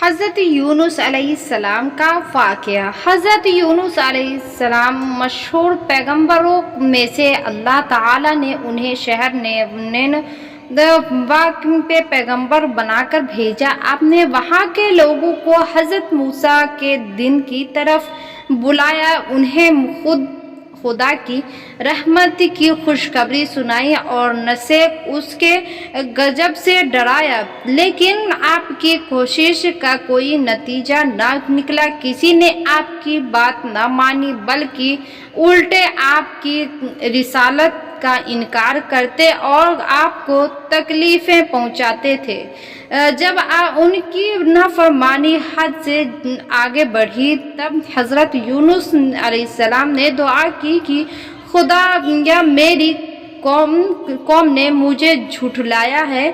حضرت یونس علیہ السلام کا واقعہ۔ حضرت یونس علیہ السلام مشہور پیغمبروں میں سے اللہ تعالیٰ نے انہیں شہر نینوا پہ پیغمبر بنا کر بھیجا۔ آپ نے وہاں کے لوگوں کو حضرت موسیٰ کے دین کی طرف بلایا، انہیں خدا کی رحمت کی خوشخبری سنائی اور نہ سے اس کے غضب سے ڈرایا، لیکن آپ کی کوشش کا کوئی نتیجہ نہ نکلا۔ کسی نے آپ کی بات نہ مانی، بلکہ الٹے آپ کی رسالت کا انکار کرتے اور آپ کو تکلیفیں پہنچاتے تھے۔ جب ان کی نافرمانی حد سے آگے بڑھی، تب حضرت یونس علیہ السلام نے دعا کی کہ خدا، یا میری قوم نے مجھے جھٹلایا ہے،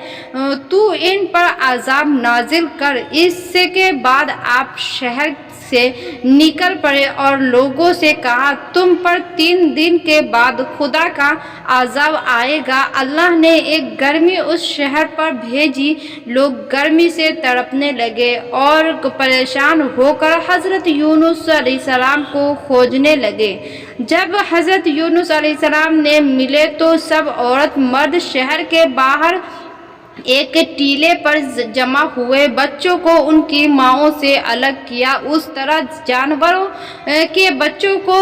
تو ان پر عذاب نازل کر۔ اس کے بعد آپ شہر سے نکل پڑے اور لوگوں سے کہا، تم پر 3 دن کے بعد خدا کا عذاب آئے گا۔ اللہ نے ایک گرمی اس شہر پر بھیجی، لوگ گرمی سے تڑپنے لگے اور پریشان ہو کر حضرت یونس علیہ السلام کو کھوجنے لگے۔ جب حضرت یونس علیہ السلام نے ملے تو سب عورت مرد شہر کے باہر ایک ٹیلے پر جمع ہوئے، بچوں کو ان کی ماؤں سے الگ کیا، اس طرح جانوروں کے بچوں کو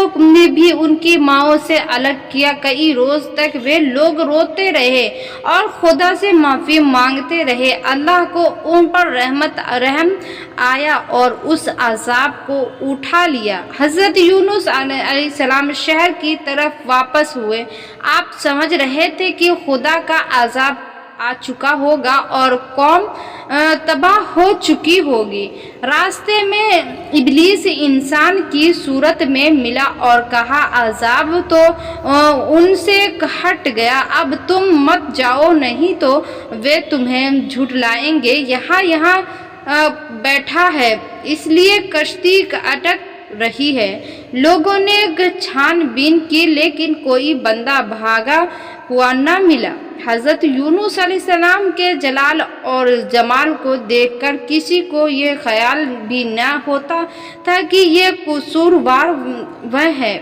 بھی ان کی ماؤں سے الگ کیا۔ کئی روز تک وہ لوگ روتے رہے اور خدا سے معافی مانگتے رہے۔ اللہ کو ان پر رحم آیا اور اس عذاب کو اٹھا لیا۔ حضرت یونس علیہ السلام شہر کی طرف واپس ہوئے۔ آپ سمجھ رہے تھے کہ خدا کا عذاب آ چکا ہوگا اور قوم تباہ ہو چکی ہوگی۔ راستے میں ابلیس انسان کی صورت میں ملا اور کہا، عذاب تو ان سے ہٹ گیا، اب تم مت جاؤ، نہیں تو وہ تمہیں جھٹلائیں گے۔ یہاں بیٹھا ہے، اس لیے کشتی اٹک رہی ہے۔ لوگوں نے چھان بین کی، لیکن کوئی بندہ بھاگا ہوا نہ ملا۔ حضرت یونس علیہ السلام کے جلال اور جمال کو دیکھ کر کسی کو یہ خیال بھی نہ ہوتا تھا کہ یہ قصوروار وہ ہے۔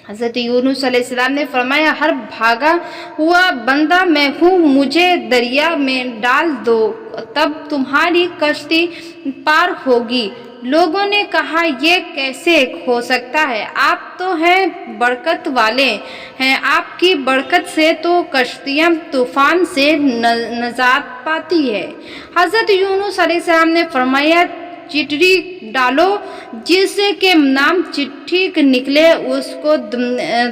حضرت یونس علیہ السلام نے فرمایا، ہر بھاگا ہوا بندہ میں ہوں، مجھے دریا میں ڈال دو، تب تمہاری کشتی پار ہوگی۔ لوگوں نے کہا، یہ کیسے ہو سکتا ہے؟ آپ تو ہیں برکت والے ہیں، آپ کی برکت سے تو کشتیاں طوفان سے نجات پاتی ہیں۔ حضرت یونس علیہ السلام نے فرمایا، چٹھی ڈالو، جس کے نام چٹھی نکلے اس کو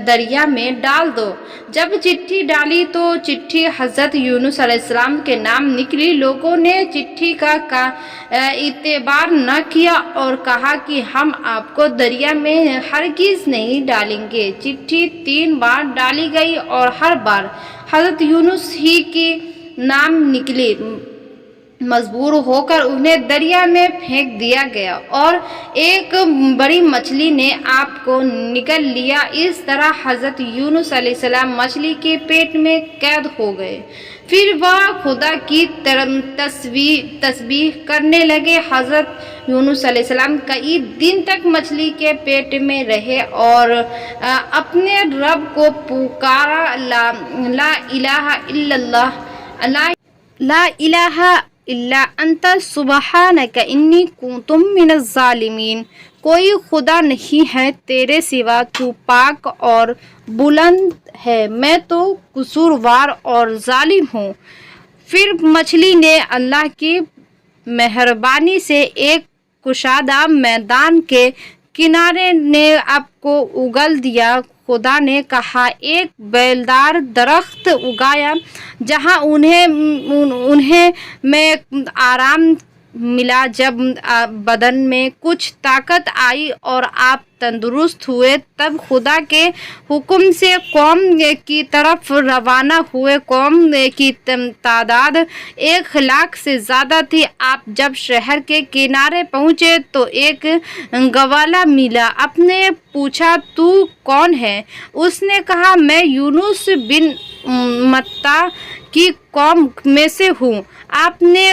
دریا میں ڈال دو۔ جب چٹھی ڈالی تو چٹھی حضرت یونس علیہ السلام کے نام نکلی۔ لوگوں نے چٹھی کا اعتبار نہ کیا اور کہا کہ ہم آپ کو دریا میں ہرگز نہیں ڈالیں گے۔ چٹھی 3 بار ڈالی گئی اور ہر بار حضرت یونس ہی کے نام نکلے۔ مجبور ہو کر انہیں دریا میں پھینک دیا گیا اور ایک بڑی مچھلی نے آپ کو نگل لیا۔ اس طرح حضرت یونس علیہ السلام مچھلی کے پیٹ میں قید ہو گئے۔ پھر وہ خدا کی تسبیح کرنے لگے۔ حضرت یونس علیہ السلام کئی دن تک مچھلی کے پیٹ میں رہے اور اپنے رب کو پکارا، لا الہ الا اللہ، لا الہ الا انت سبحانک انی کنت من الظالمین۔ کوئی خدا نہیں ہے تیرے سوا، تو پاک اور بلند ہے، میں تو قصوروار اور ظالم ہوں۔ پھر مچھلی نے اللہ کی مہربانی سے ایک کشادہ میدان کے کنارے نے آپ کو اگل دیا۔ خدا نے کہا، ایک بیلدار درخت اگایا جہاں انہیں میں آرام ملا۔ جب بدن میں کچھ طاقت آئی اور آپ تندرست ہوئے، تب خدا کے حکم سے قوم کی طرف روانہ ہوئے۔ قوم کی تعداد 1,00,000 سے زیادہ تھی۔ آپ جب شہر کے کنارے پہنچے تو ایک گوالا ملا۔ آپ نے پوچھا، تو کون ہے؟ اس نے کہا، میں یونس بن متیٰ کی قوم میں سے ہوں۔ آپ نے